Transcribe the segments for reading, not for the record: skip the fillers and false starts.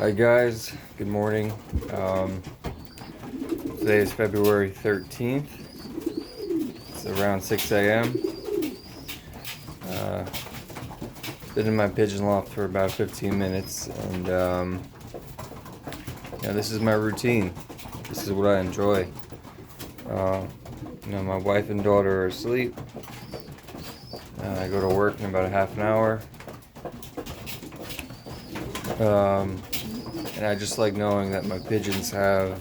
Hi guys, good morning. Today is February 13th. It's around 6 a.m. Been in my pigeon loft for about 15 minutes, and this is my routine. This is what I enjoy. My wife and daughter are asleep. I go to work in about a half an hour. And I just like knowing that my pigeons have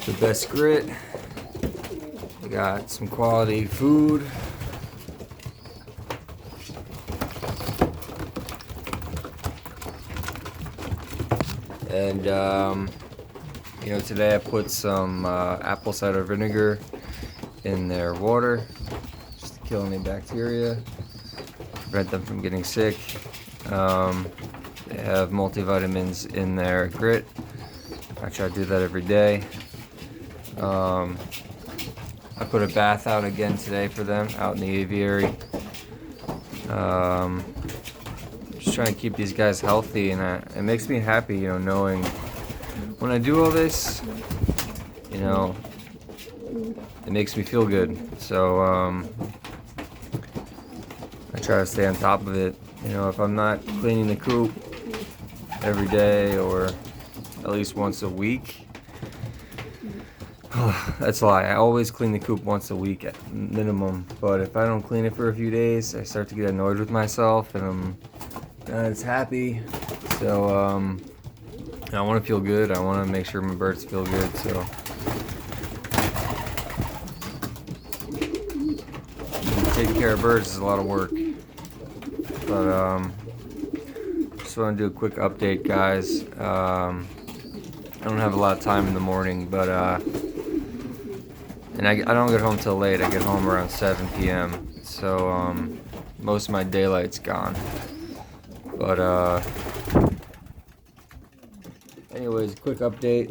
the best grit. They got some quality food. And today I put some apple cider vinegar in their water just to kill any bacteria, prevent them from getting sick. They have multivitamins in their grit. I try to do that every day. I put a bath out again today for them, out in the aviary. Just trying to keep these guys healthy, and it makes me happy, knowing when I do all this, it makes me feel good. So I try to stay on top of it. If I'm not cleaning the coop every day or at least once a week, that's a lie. I always clean the coop once a week at minimum. But if I don't clean it for a few days, I start to get annoyed with myself, and I'm not as happy. So I want to feel good. I want to make sure my birds feel good. So taking care of birds is a lot of work. But just want to do a quick update, guys. I don't have a lot of time in the morning, but and I don't get home till late. I get home around 7 p.m. So most of my daylight's gone. But anyways, quick update.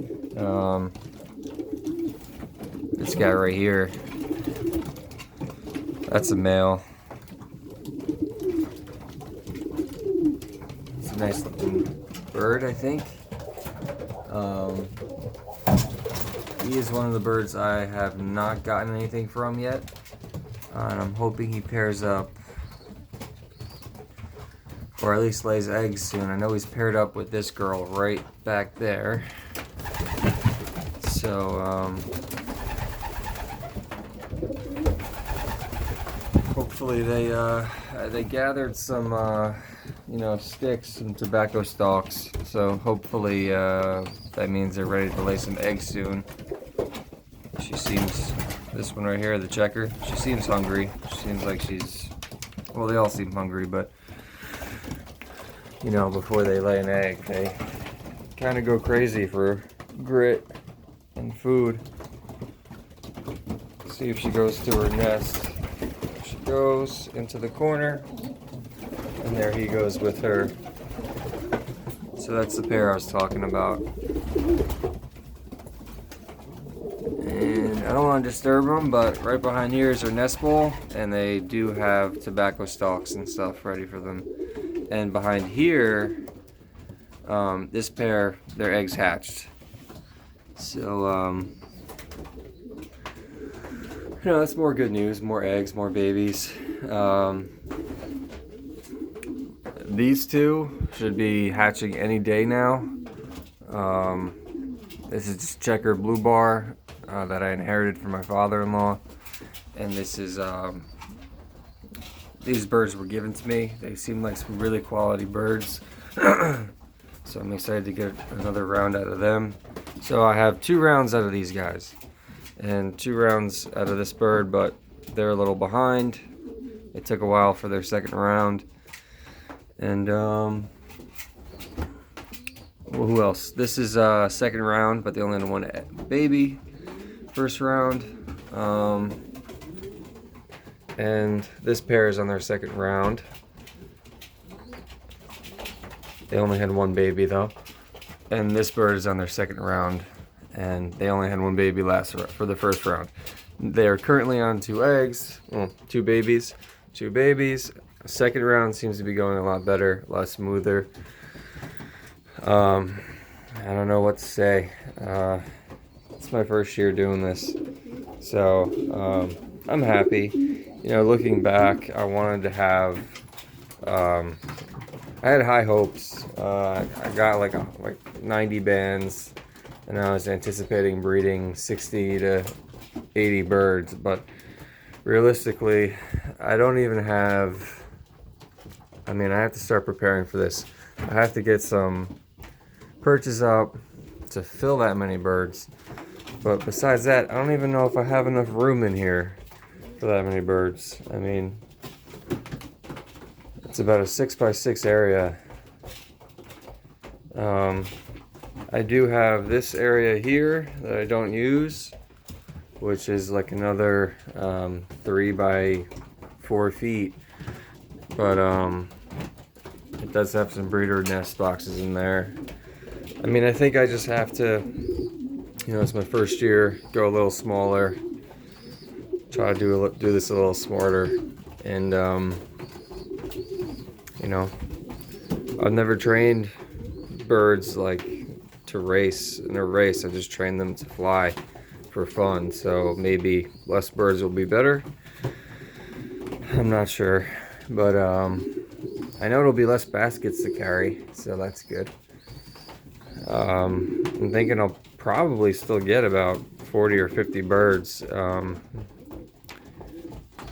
This guy right here, that's a male. It's a nice looking bird, I think. He is one of the birds I have not gotten anything from yet, and I'm hoping he pairs up, or at least lays eggs soon. I know he's paired up with this girl right back there. So hopefully they gathered some sticks, some tobacco stalks. So hopefully that means they're ready to lay some eggs soon. This one right here, the checker, she seems hungry. She seems like they all seem hungry, but before they lay an egg, they kind of go crazy for grit and food. See if she goes to her nest. She goes into the corner, and there he goes with her. So that's the pair I was talking about. And I don't want to disturb them, but right behind here is their nest bowl, and they do have tobacco stalks and stuff ready for them. And behind here, this pair, their eggs hatched. So, that's more good news, more eggs, more babies. These two should be hatching any day now. This is just checker blue bar that I inherited from my father-in-law, and this is these birds were given to me. They seem like some really quality birds, so I'm excited to get another round out of them. So I have 2 rounds out of these guys and 2 rounds out of this bird, but they're a little behind. It took a while for their second round. And who else? This is second round, but they only had 1 baby. First round. And this pair is on their second round. They only had 1 baby though. And this bird is on their second round, and they only had 1 baby for the first round. They are currently on 2 eggs, well, 2 babies. Second round seems to be going a lot better, a lot smoother. I don't know what to say. It's my first year doing this, so I'm happy. You know, looking back, I wanted to have. I had high hopes. I got like 90 bands, and I was anticipating breeding 60 to 80 birds, but realistically, I don't even have. I mean, I have to start preparing for this. I have to get some perches up to fill that many birds. But besides that, I don't even know if I have enough room in here for that many birds. I mean, it's about a 6x6 area. I do have this area here that I don't use, which is like another 3x4 feet. But it does have some breeder nest boxes in there. I mean, I think I just have to, you know, it's my first year, go a little smaller, try to do this a little smarter, and you know, I've never trained birds like to race in a race. I just train them to fly for fun. So maybe less birds will be better. I'm not sure, but I know it'll be less baskets to carry, so that's good. I'm thinking I'll probably still get about 40 or 50 birds.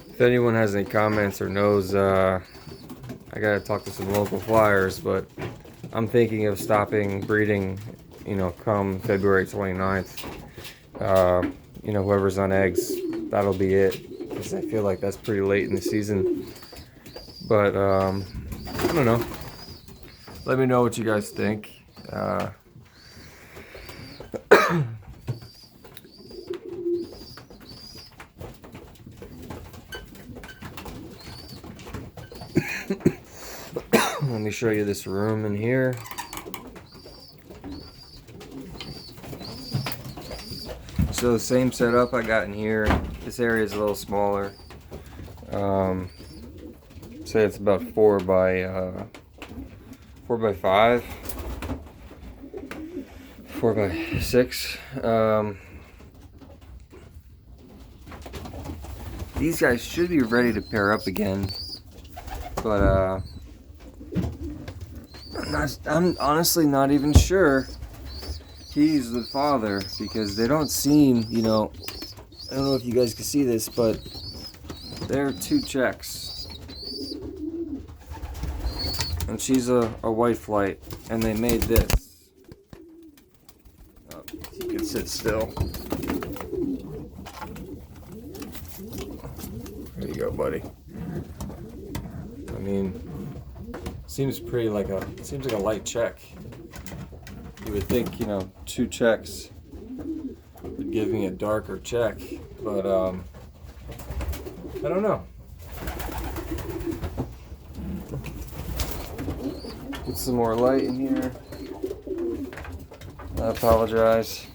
If anyone has any comments or knows, I gotta talk to some local flyers, but I'm thinking of stopping breeding, you know, come February 29th. You know, whoever's on eggs, that'll be it, because I feel like that's pretty late in the season. But I don't know. Let me know what you guys think. Let me show you this room in here. So same setup I got in here. This area is a little smaller. Say it's about 4 by 5, 4 by 6. These guys should be ready to pair up again, but I'm honestly not even sure he's the father, because they don't seem, you know, I don't know if you guys can see this, but they're 2 checks, and she's a white flight, and they made this. Oh, you can sit still. There you go, buddy. I mean, seems like a light check. You would think, you know, 2 checks would give me a darker check, but I don't know. Get some more light in here. I apologize.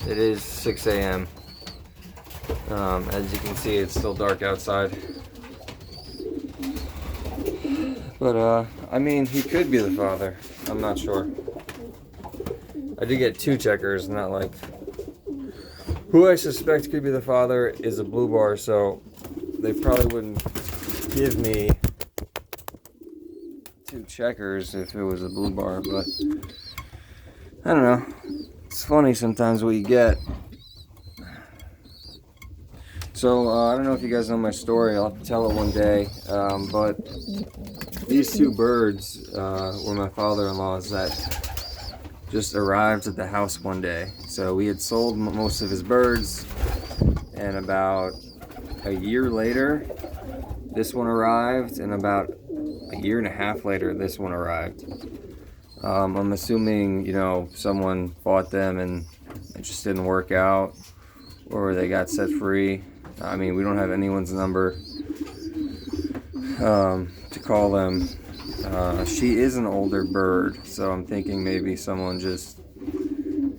It is 6 a.m. As you can see, it's still dark outside. But I mean, he could be the father. I'm not sure. I did get 2 checkers, not like. Who I suspect could be the father is a blue bar, so they probably wouldn't give me 2 checkers if it was a blue bar, but I don't know. It's funny sometimes what you get. So I don't know if you guys know my story. I'll have to tell it one day, but these 2 birds were my father-in-law's that just arrived at the house one day. So we had sold most of his birds, and about a year later, this one arrived, and about a year and a half later, this one arrived. I'm assuming, you know, someone bought them and it just didn't work out, or they got set free. I mean, we don't have anyone's number to call them. She is an older bird, so I'm thinking maybe someone just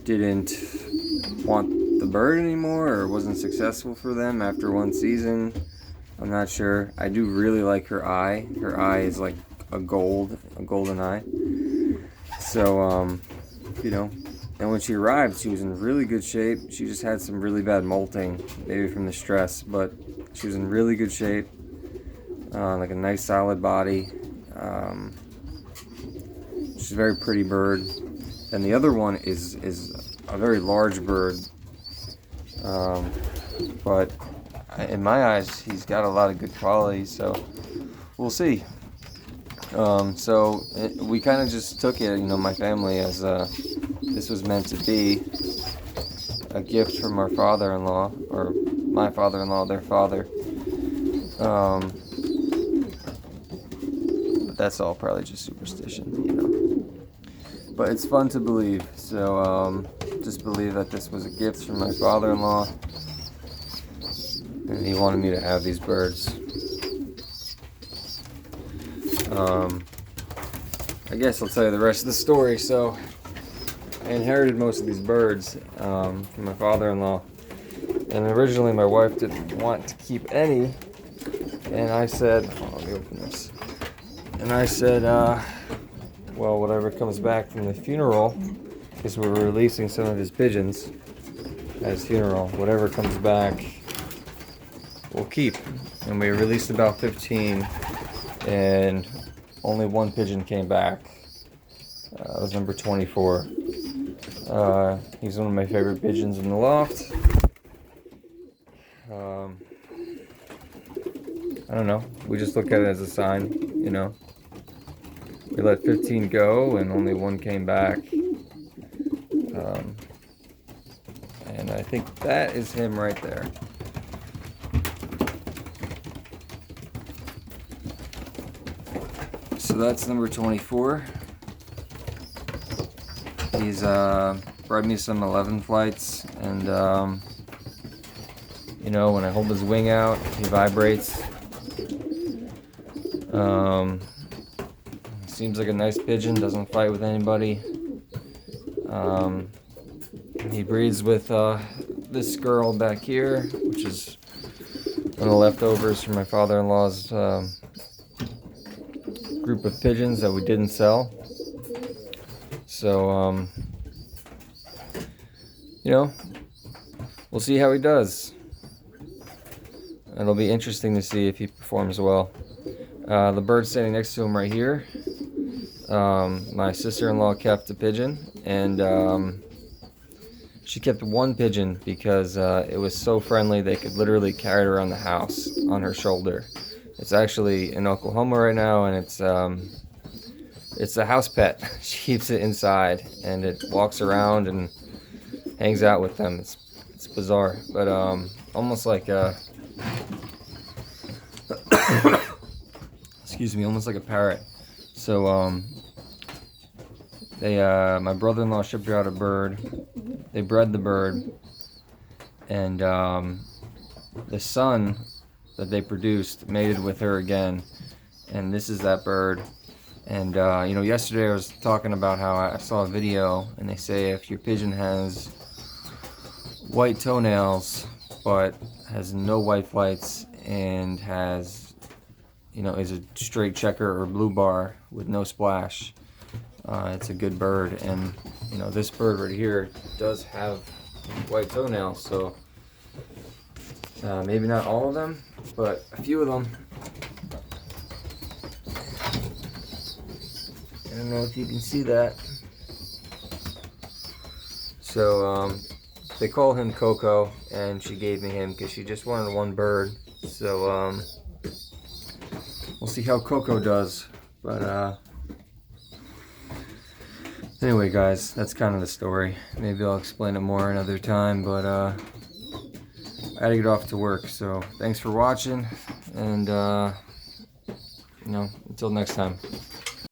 didn't want the bird anymore, or wasn't successful for them after one season. I'm not sure. I do really like her eye. Her eye is like a golden eye. So, you know, and when she arrived, she was in really good shape. She just had some really bad molting, maybe from the stress, but she was in really good shape. Like a nice solid body. She's a very pretty bird. And the other one is a very large bird. But in my eyes, he's got a lot of good qualities, so we'll see. We kind of just took it, my family, as this was meant to be a gift from our father-in-law, or my father-in-law, their father. But that's all probably just superstition, But it's fun to believe, so just believe that this was a gift from my father-in-law, and he wanted me to have these birds. I guess I'll tell you the rest of the story. So I inherited most of these birds from my father-in-law, and originally my wife didn't want to keep any, and I said, let me open this, and I said, well, whatever comes back from the funeral, because we were releasing some of his pigeons at his funeral, whatever comes back we'll keep. And we released about 15, and only one pigeon came back. It was number 24. He's one of my favorite pigeons in the loft. I don't know. We just look at it as a sign, We let 15 go, and only one came back. And I think that is him right there. So that's number 24. He's bred me some 11 flights, and when I hold his wing out, he vibrates. Seems like a nice pigeon, doesn't fight with anybody. He breeds with this girl back here, which is one of the leftovers from my father-in-law's group of pigeons that we didn't sell. So, we'll see how he does. It'll be interesting to see if he performs well. The bird standing next to him right here, my sister-in-law kept a pigeon, and she kept one pigeon because it was so friendly they could literally carry it around the house on her shoulder. It's actually in Oklahoma right now, and it's a house pet. She keeps it inside, and it walks around and hangs out with them. It's bizarre, but almost like a excuse me, almost like a parrot. So my brother-in-law shipped her out a bird. They bred the bird, and the son that they produced mated with her again, and this is that bird. And yesterday I was talking about how I saw a video, and they say if your pigeon has white toenails but has no white flights and has is a straight checker or blue bar with no splash, it's a good bird. And this bird right here does have white toenails, so maybe not all of them, but a few of them. I don't know if you can see that. So they call him Coco, and she gave me him because she just wanted one bird. So we'll see how Coco does. But anyway, guys, that's kind of the story. Maybe I'll explain it more another time, but I gotta get off to work. So thanks for watching, and until next time.